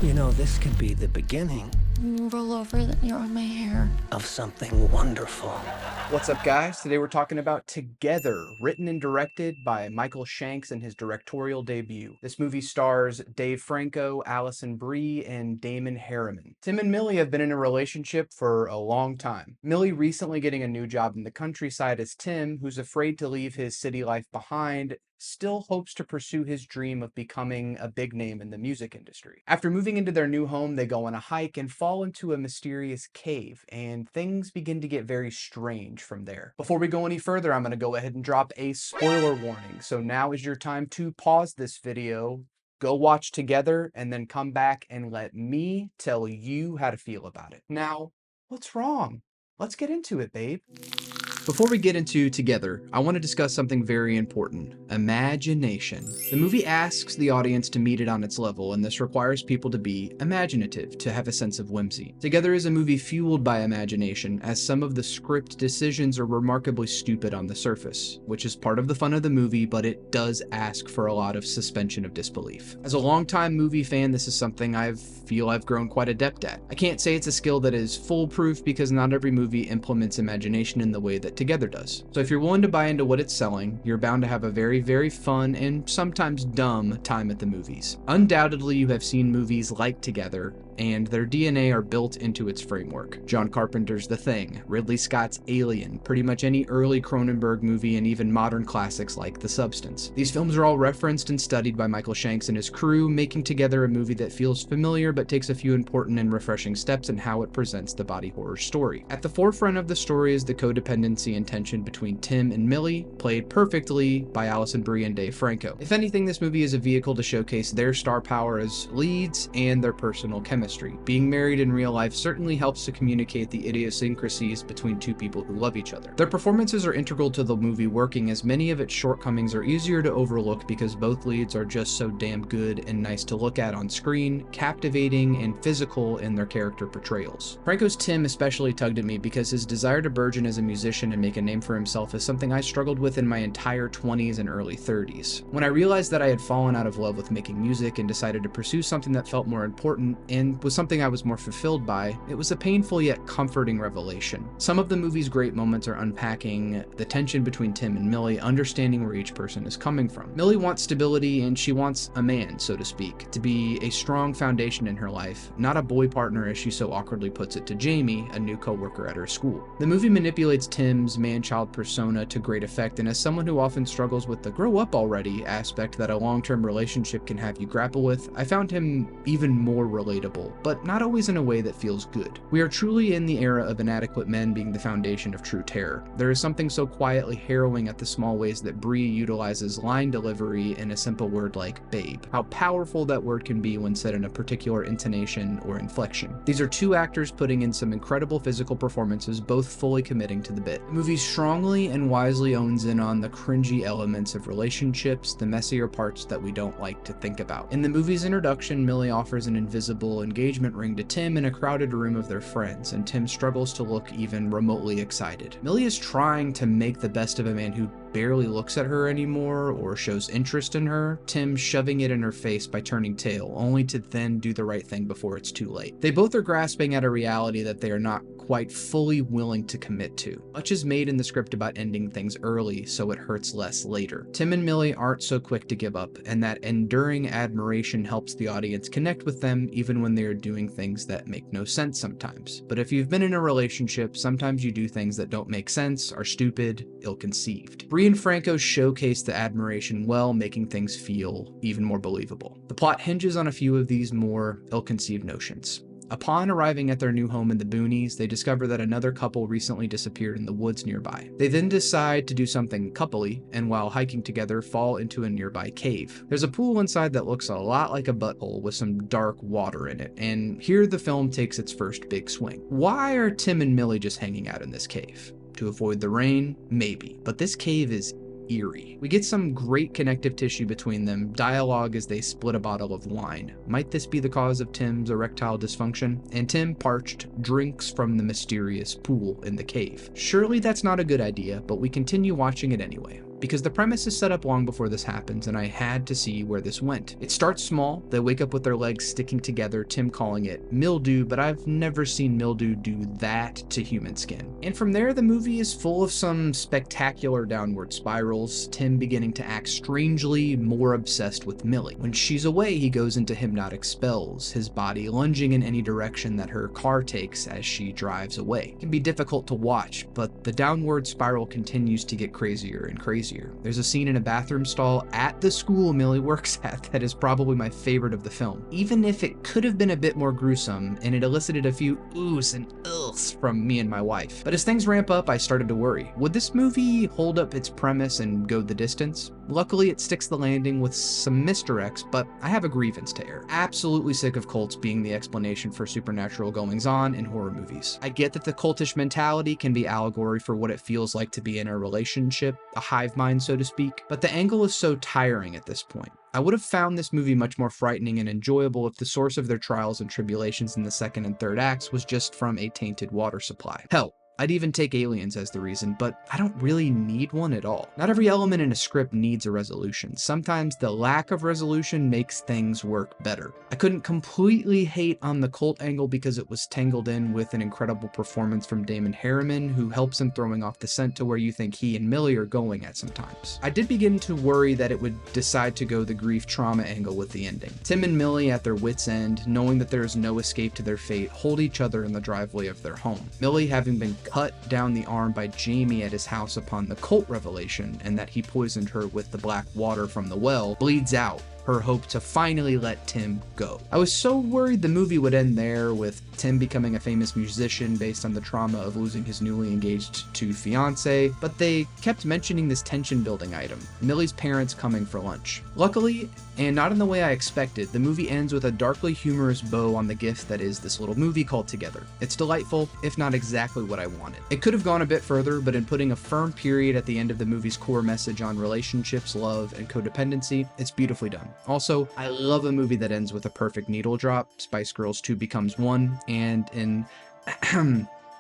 You know, this could be the beginning Roll over, then you're on my hair. of something wonderful. What's up, guys? Today we're talking about Together, written and directed by Michael Shanks in his directorial debut. This movie stars Dave Franco, Alison Brie, and Damon Herriman. Tim and Millie have been in a relationship for a long time. Millie recently getting a new job in the countryside as Tim, who's afraid to leave his city life behind, still hopes to pursue his dream of becoming a big name in the music industry. After moving into their new home, they go on a hike and fall into a mysterious cave, and things begin to get very strange from there. Before we go any further, I'm going to go ahead and drop a spoiler warning. So now is your time to pause this video, go watch Together, and then come back and let me tell you how to feel about it. Now, what's wrong? Let's get into it, babe. Before we get into Together, I want to discuss something very important: imagination. The movie asks the audience to meet it on its level, and this requires people to be imaginative, to have a sense of whimsy. Together is a movie fueled by imagination, as some of the script decisions are remarkably stupid on the surface, which is part of the fun of the movie, but it does ask for a lot of suspension of disbelief. As a longtime movie fan, this is something I feel I've grown quite adept at. I can't say it's a skill that is foolproof, because not every movie implements imagination in the way that Together does. So if you're willing to buy into what it's selling, you're bound to have a very, very fun and sometimes dumb time at the movies. Undoubtedly, you have seen movies like Together, and their DNA are built into its framework. John Carpenter's The Thing, Ridley Scott's Alien, pretty much any early Cronenberg movie, and even modern classics like The Substance. These films are all referenced and studied by Michael Shanks and his crew, making Together a movie that feels familiar but takes a few important and refreshing steps in how it presents the body horror story. At the forefront of the story is the codependency and tension between Tim and Millie, played perfectly by Alison Brie and Dave Franco. If anything, this movie is a vehicle to showcase their star power as leads and their personal chemistry. Being married in real life certainly helps to communicate the idiosyncrasies between two people who love each other. Their performances are integral to the movie working, as many of its shortcomings are easier to overlook because both leads are just so damn good and nice to look at on screen, captivating and physical in their character portrayals. Franco's Tim especially tugged at me because his desire to burgeon as a musician and make a name for himself is something I struggled with in my entire 20s and early 30s. When I realized that I had fallen out of love with making music and decided to pursue something that felt more important and was something I was more fulfilled by, it was a painful yet comforting revelation. Some of the movie's great moments are unpacking the tension between Tim and Millie, understanding where each person is coming from. Millie wants stability, and she wants a man, so to speak, to be a strong foundation in her life, not a boy partner as she so awkwardly puts it to Jamie, a new co-worker at her school. The movie manipulates Tim's man-child persona to great effect, and as someone who often struggles with the grow up already aspect that a long-term relationship can have you grapple with, I found him even more relatable, but not always in a way that feels good. We are truly in the era of inadequate men being the foundation of true terror. There is something so quietly harrowing at the small ways that Brie utilizes line delivery in a simple word like babe. How powerful that word can be when said in a particular intonation or inflection. These are two actors putting in some incredible physical performances, both fully committing to the bit. The movie strongly and wisely owns in on the cringy elements of relationships, the messier parts that we don't like to think about. In the movie's introduction, Millie offers an invisible engagement ring to Tim in a crowded room of their friends, and Tim struggles to look even remotely excited. Millie is trying to make the best of a man who barely looks at her anymore or shows interest in her, Tim shoving it in her face by turning tail, only to then do the right thing before it's too late. They both are grasping at a reality that they are not quite fully willing to commit to. Much is made in the script about ending things early so it hurts less later. Tim and Millie aren't so quick to give up, and that enduring admiration helps the audience connect with them even when they are doing things that make no sense sometimes. But if you've been in a relationship, sometimes you do things that don't make sense, are stupid, ill-conceived. Brie and Franco showcase the admiration well, making things feel even more believable. The plot hinges on a few of these more ill-conceived notions. Upon arriving at their new home in the boonies, they discover that another couple recently disappeared in the woods nearby. They then decide to do something coupley, and while hiking together, fall into a nearby cave. There's a pool inside that looks a lot like a butthole with some dark water in it, and here the film takes its first big swing. Why are Tim and Millie just hanging out in this cave? To avoid the rain? Maybe. But this cave is eerie. We get some great connective tissue between them, dialogue as they split a bottle of wine. Might this be the cause of Tim's erectile dysfunction? And Tim, parched, drinks from the mysterious pool in the cave. Surely that's not a good idea, but we continue watching it anyway. because the premise is set up long before this happens, and I had to see where this went. It starts small. They wake up with their legs sticking together, Tim calling it mildew, but I've never seen mildew do that to human skin. And from there, the movie is full of some spectacular downward spirals, Tim beginning to act strangely more obsessed with Millie. When she's away, he goes into hypnotic spells, his body lunging in any direction that her car takes as she drives away. It can be difficult to watch, but the downward spiral continues to get crazier and crazier. There's a scene in a bathroom stall at the school Millie works at that is probably my favorite of the film, even if it could have been a bit more gruesome, and it elicited a few oohs and ughs from me and my wife. But as things ramp up, I started to worry. Would this movie hold up its premise and go the distance? Luckily, it sticks the landing with some misdirects, but I have a grievance to air. Absolutely sick of cults being the explanation for supernatural goings-on in horror movies. I get that the cultish mentality can be allegory for what it feels like to be in a relationship, a hive mind, so to speak, but the angle is so tiring at this point. I would have found this movie much more frightening and enjoyable if the source of their trials and tribulations in the second and third acts was just from a tainted water supply. Hell, I'd even take aliens as the reason, but I don't really need one at all. Not every element in a script needs a resolution. Sometimes the lack of resolution makes things work better. I couldn't completely hate on the cult angle because it was tangled in with an incredible performance from Damon Herriman, who helps him throwing off the scent to where you think he and Millie are going at sometimes. I did begin to worry that it would decide to go the grief trauma angle with the ending. Tim and Millie, at their wits' end, knowing that there is no escape to their fate, hold each other in the driveway of their home. Millie, having been cut down the arm by Jamie at his house upon the cult revelation and that he poisoned her with the black water from the well, bleeds out, her hope to finally let Tim go. I was so worried the movie would end there, with Tim becoming a famous musician based on the trauma of losing his newly engaged to fiance, but they kept mentioning this tension building item, Millie's parents coming for lunch. Luckily, and not in the way I expected, the movie ends with a darkly humorous bow on the gift that is this little movie called Together. It's delightful, if not exactly what I wanted. It could have gone a bit further, but in putting a firm period at the end of the movie's core message on relationships, love, and codependency, it's beautifully done. Also, I love a movie that ends with a perfect needle drop, Spice Girls 2 becomes 1, and an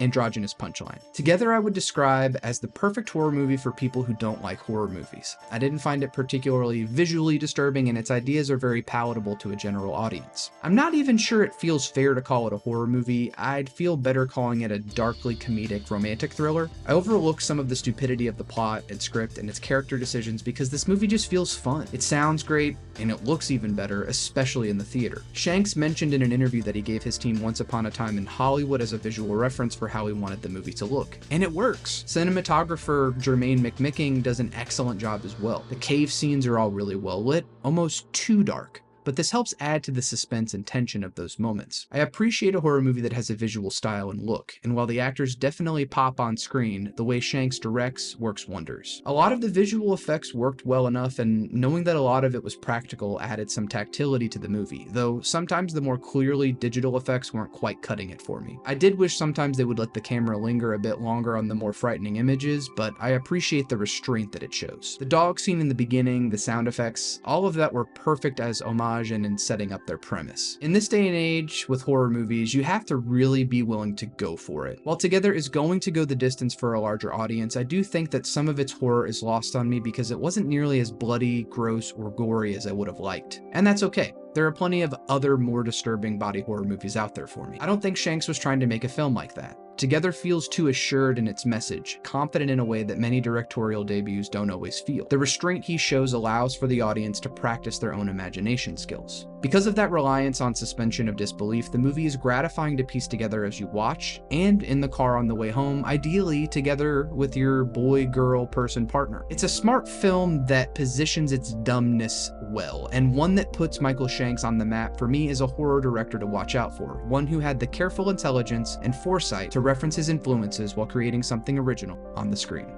androgynous punchline. Together, I would describe as the perfect horror movie for people who don't like horror movies. I didn't find it particularly visually disturbing, and its ideas are very palatable to a general audience. I'm not even sure it feels fair to call it a horror movie. I'd feel better calling it a darkly comedic romantic thriller. I overlook some of the stupidity of the plot and script and its character decisions because this movie just feels fun. It sounds great, and it looks even better, especially in the theater. Shanks mentioned in an interview that he gave his team Once Upon a Time in Hollywood as a visual reference for how he wanted the movie to look. And it works. Cinematographer Jermaine McMicking does an excellent job as well. The cave scenes are all really well lit, almost too dark, but this helps add to the suspense and tension of those moments. I appreciate a horror movie that has a visual style and look, and while the actors definitely pop on screen, the way Shanks directs works wonders. A lot of the visual effects worked well enough, and knowing that a lot of it was practical added some tactility to the movie, though sometimes the more clearly digital effects weren't quite cutting it for me. I did wish sometimes they would let the camera linger a bit longer on the more frightening images, but I appreciate the restraint that it shows. The dog scene in the beginning, the sound effects, all of that were perfect as homage and in setting up their premise. In this day and age with horror movies, you have to really be willing to go for it. While Together is going to go the distance for a larger audience, I do think that some of its horror is lost on me because it wasn't nearly as bloody, gross, or gory as I would have liked. And that's okay. There are plenty of other more disturbing body horror movies out there for me. I don't think Shanks was trying to make a film like that. Together feels too assured in its message, confident in a way that many directorial debuts don't always feel. The restraint he shows allows for the audience to practice their own imagination skills. Because of that reliance on suspension of disbelief, the movie is gratifying to piece together as you watch, and in the car on the way home, ideally together with your boy, girl, person, partner. It's a smart film that positions its dumbness well, and one that puts Michael Shanks on the map for me as a horror director to watch out for, one who had the careful intelligence and foresight to reference his influences while creating something original on the screen.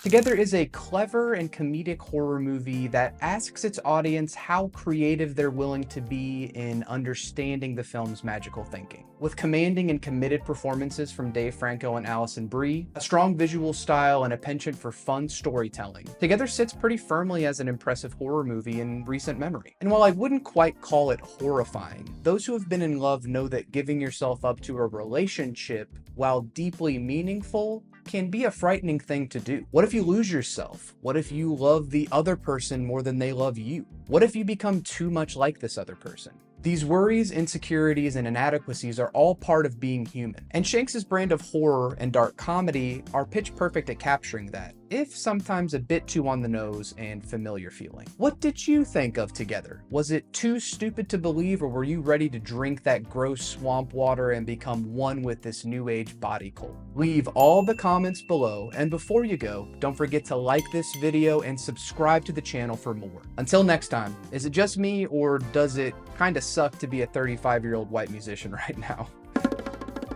Together is a clever and comedic horror movie that asks its audience how creative they're willing to be in understanding the film's magical thinking. With commanding and committed performances from Dave Franco and Alison Brie, a strong visual style, and a penchant for fun storytelling, Together sits pretty firmly as an impressive horror movie in recent memory. And while I wouldn't quite call it horrifying, those who have been in love know that giving yourself up to a relationship, while deeply meaningful, can be a frightening thing to do. What if you lose yourself? What if you love the other person more than they love you? What if you become too much like this other person? These worries, insecurities, and inadequacies are all part of being human. And Shanks' brand of horror and dark comedy are pitch perfect at capturing that, if sometimes a bit too on the nose and familiar feeling. What did you think of Together? Was it too stupid to believe, or were you ready to drink that gross swamp water and become one with this new age body cult? Leave all the comments below, and before you go, don't forget to like this video and subscribe to the channel for more. Until next time, is it just me, or does it kinda suck to be a 35-year-old white musician right now?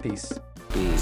Peace. Be.